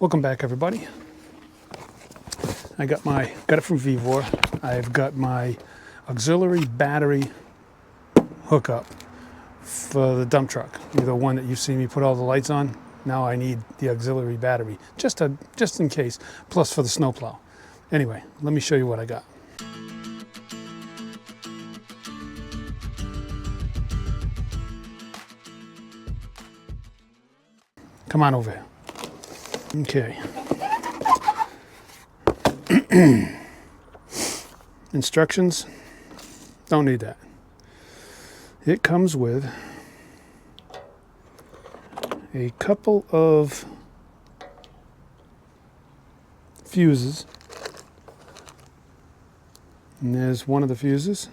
Welcome back, everybody. I got it from Vivor. I've got my auxiliary battery hookup for the dump truck. The one that you've seen me put all the lights on. Now I need the auxiliary battery just in case, plus for the snowplow. Anyway, let me show you what I got. Come on over here. Okay. Instructions, don't need that. It comes with a couple of fuses. And there's one of the fuses.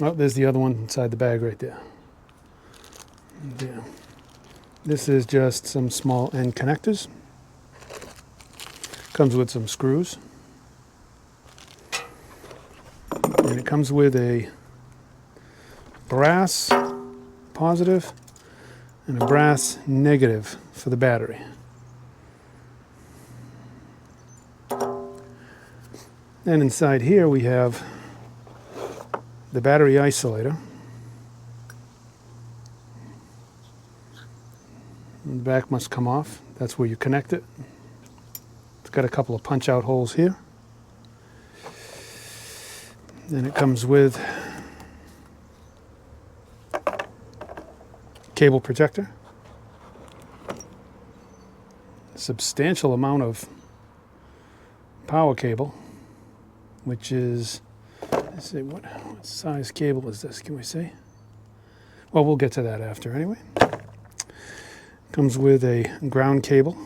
Oh, there's the other one inside the bag right there. Yeah. This is just some small end connectors. Comes with some screws. And it comes with a brass positive and a brass negative for the battery. And inside here we have the battery isolator. The back must come off. That's where you connect it. It's got a couple of punch-out holes here. Then it comes with cable protector. A substantial amount of power cable, which is, let's see, what size cable is this, can we see? Well, we'll get to that after anyway. Comes with a ground cable.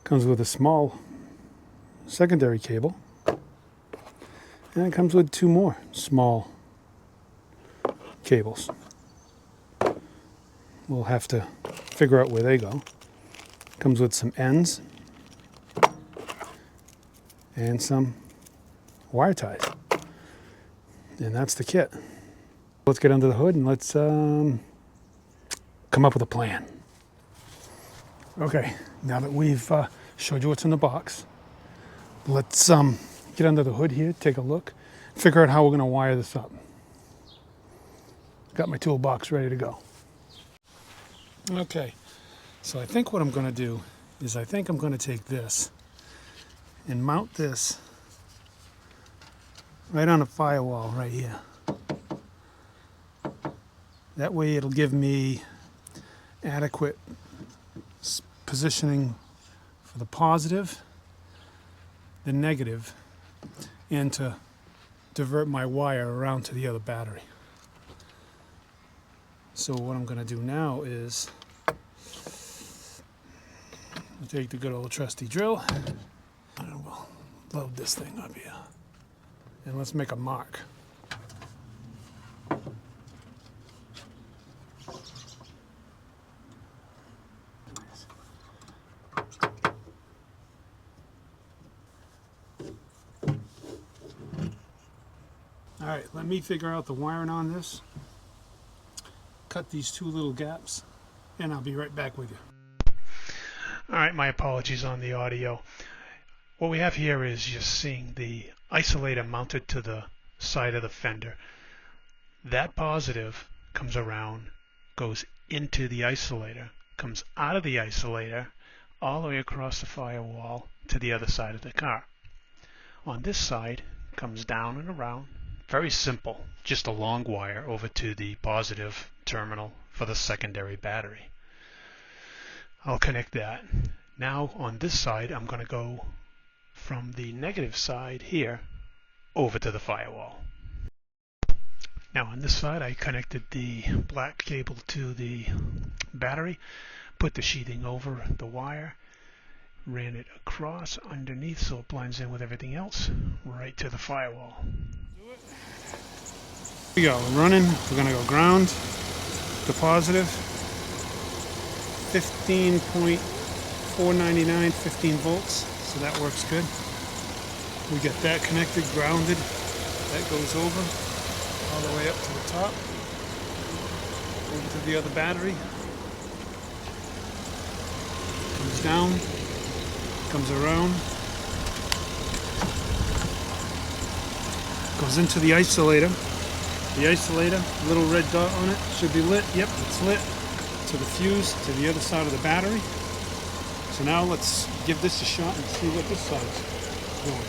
Comes with a small secondary cable. And it comes with two more small cables. We'll have to figure out where they go. Comes with some ends and some wire ties. And that's the kit. Let's get under the hood and let's come up with a plan. Okay, now that we've showed you what's in the box, let's get under the hood here, take a look, figure out how we're going to wire this up. Got my toolbox ready to go. Okay, so I think what I'm going to do is I think I'm going to take this and mount this right on a firewall right here. That way it'll give me adequate positioning for the positive, the negative, and to divert my wire around to the other battery. So what I'm going to do now is I'll take the good old trusty drill and we'll load this thing up here. And let's make a mark. All right, let me figure out the wiring on this. Cut these two little gaps, and I'll be right back with you. All right, my apologies on the audio. What we have here is just seeing the isolator mounted to the side of the fender. That positive comes around, goes into the isolator, comes out of the isolator, all the way across the firewall to the other side of the car. On this side, comes down and around. Very simple, just a long wire over to the positive terminal for the secondary battery. I'll connect that. Now on this side, I'm going to go from the negative side here over to the firewall. Now on this side, I connected the black cable to the battery, put the sheathing over the wire, ran it across underneath so it blends in with everything else, right to the firewall. Here we go, running. We're going to go ground to positive. 15.499, 15 volts, so that works good. We get that connected, grounded. That goes over all the way up to the top. Over to the other battery. Comes down, comes around, goes into the isolator. The isolator, little red dot on it, should be lit. Yep, it's lit. To the fuse, to the other side of the battery. So now let's give this a shot and see what this side's doing.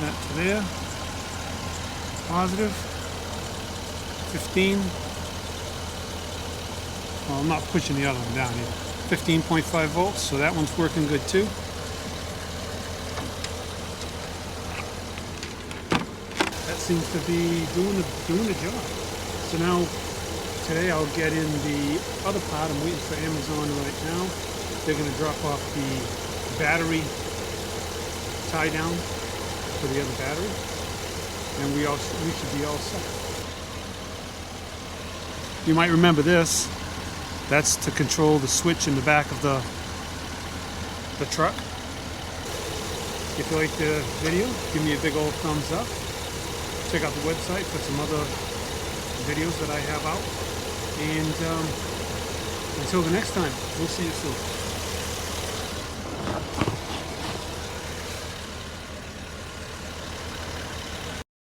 That to there. Positive. 15. Well, I'm not pushing the other one down either. 15.5 volts, so that one's working good too. That seems to be doing the job. So now, today I'll get in the other part. I'm waiting for Amazon right now. They're going to drop off the battery tie down for the other battery, and we should be all set. You might remember this. That's to control the switch in the back of the truck. If you like the video, give me a big old thumbs up. Check out the website for some other videos that I have out. And until the next time, we'll see you soon.